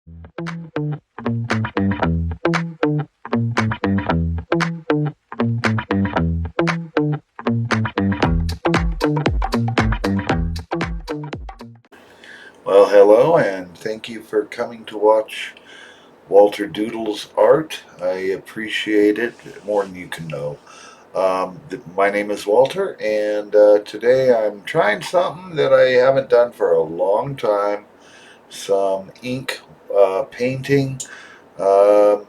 Well, hello, and thank you for coming to watch Walter Doodle's art. I appreciate it more than you can know. My name is Walter, and today I'm trying something that I haven't done for a long time, some ink painting. Um,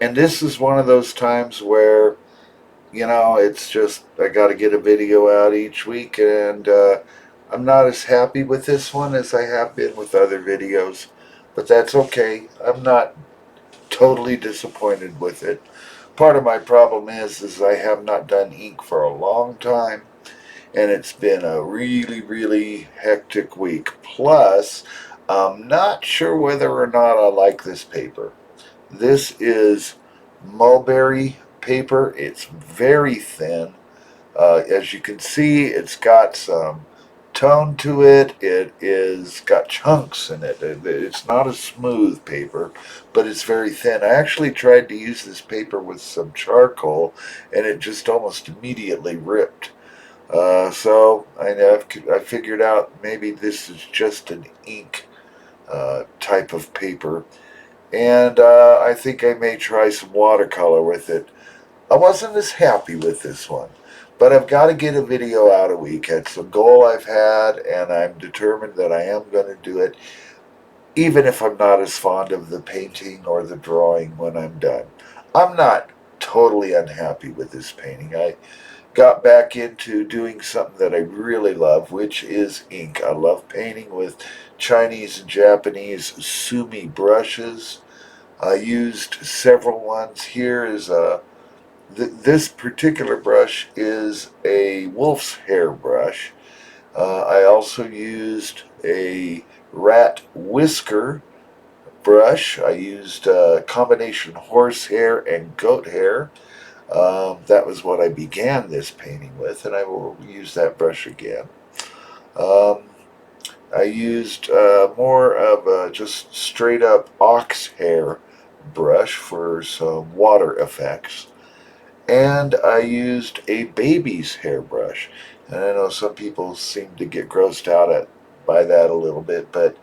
and this is one of those times where, it's just I got to get a video out each week, and I'm not as happy with this one as I have been with other videos, but that's okay. I'm not totally disappointed with it. Part of my problem is I have not done ink for a long time, and it's been a really, really hectic week. Plus, I'm not sure whether or not I like this paper. This is mulberry paper. It's very thin. As you can see, it's got some tone to it. It is got chunks in it. It's not a smooth paper, but it's very thin. I actually tried to use this paper with some charcoal, and it just almost immediately ripped. I figured out maybe this is just an ink type of paper, and I think I may try some watercolor with it. I wasn't as happy with this one, but I've got to get a video out a week. It's a goal I've had, and I'm determined that I am going to do it, even if I'm not as fond of the painting or the drawing when I'm done. I'm not totally unhappy with this painting. I got back into doing something that I really love, which is ink. I love painting with Chinese and Japanese sumi brushes. I used several ones. Here is a this particular brush is a wolf's hair brush. I also used a rat whisker brush. I used a combination horsehair and goat hair. That was what I began this painting with, and I will use that brush again. Um, I used more of a just straight up ox hair brush for some water effects. And I used a baby's hairbrush. And I know some people seem to get grossed out by that a little bit, but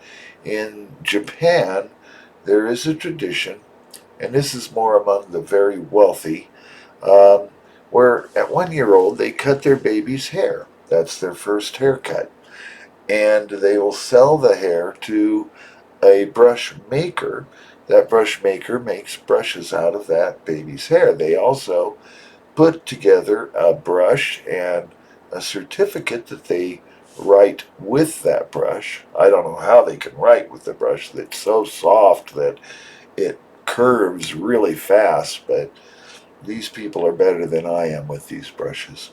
in Japan, there is a tradition, and this is more among the very wealthy, um, where at 1 year old they cut their baby's hair. That's their first haircut. And they will sell the hair to a brush maker. That brush maker makes brushes out of that baby's hair. They also put together a brush and a certificate that they write with that brush. I don't know how they can write with the brush that's so soft that it curves really fast, but these people are better than I am with these brushes.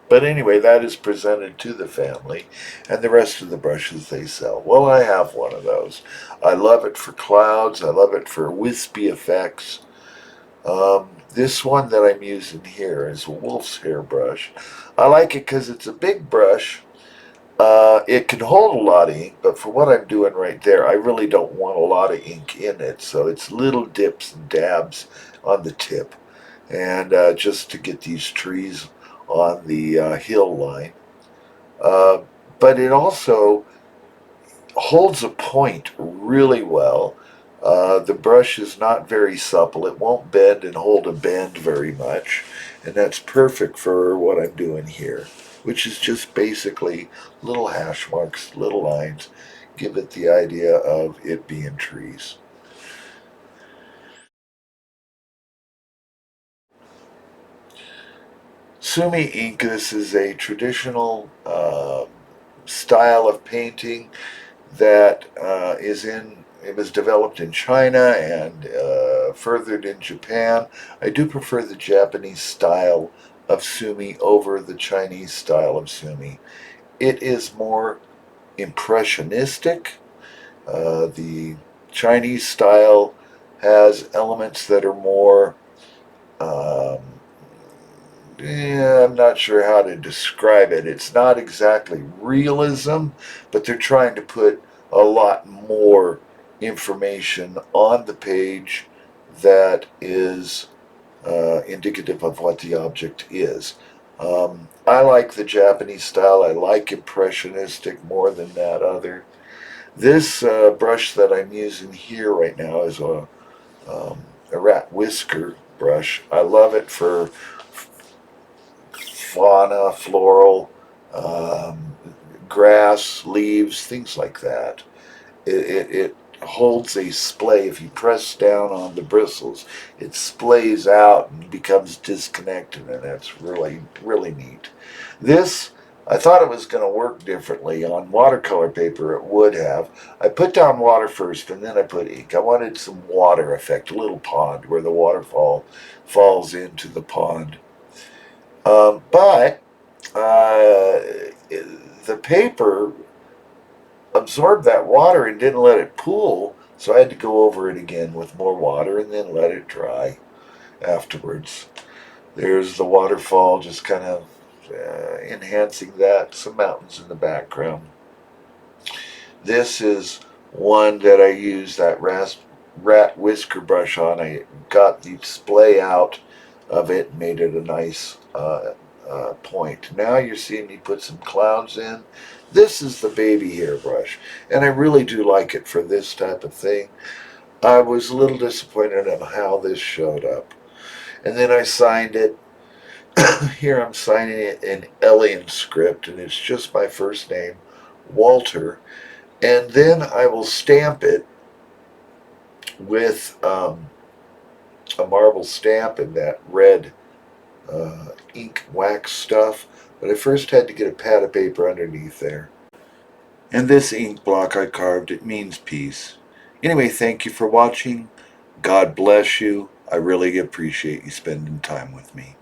But anyway, that is presented to the family, and the rest of the brushes they sell. Well, I have one of those. I love it for clouds. I love it for wispy effects. This one that I'm using here is a wolf's hair brush. I like it because it's a big brush. It can hold a lot of ink, but for what I'm doing right there, I really don't want a lot of ink in it. So it's little dips and dabs on the tip. And just to get these trees on the hill line. Uh, but it also holds a point really well. The brush is not very supple. It won't bend and hold a bend very much. And that's perfect for what I'm doing here, which is just basically little hash marks, little lines, give it the idea of it being trees. Sumi ink, this is a traditional style of painting that it was developed in China and furthered in Japan. I do prefer the Japanese style of sumi over the Chinese style of sumi. It is more impressionistic. The Chinese style has elements that are more um, I'm not sure how to describe it. It's not exactly realism, but they're trying to put a lot more information on the page that is indicative of what the object is. I like the Japanese style. I like impressionistic more than that other. This brush that I'm using here right now is a rat whisker brush. I love it for fauna, floral, um, grass, leaves, things like that. It holds a splay. If you press down on the bristles, it splays out and becomes disconnected, and that's really, really neat. This, I thought it was going to work differently. On watercolor paper, it would have. I put down water first, and then I put ink. I wanted some water effect, a little pond where the waterfall falls into the pond. But the paper absorbed that water and didn't let it pool, so I had to go over it again with more water and then let it dry afterwards. There's the waterfall, just kind of enhancing that, some mountains in the background. This is one that I used that rat whisker brush on. I got the splay out of it and made it a nice point. Now you're seeing me put some clouds in. This is the baby hairbrush, and I really do like it for this type of thing. I was a little disappointed on how this showed up. And then I signed it. Here I'm signing it in alien script, and it's just my first name, Walter. And then I will stamp it with a marble stamp in that red ink wax stuff. But I first had to get a pad of paper underneath there. And this ink block I carved, it means peace. Anyway, thank you for watching. God bless you. I really appreciate you spending time with me.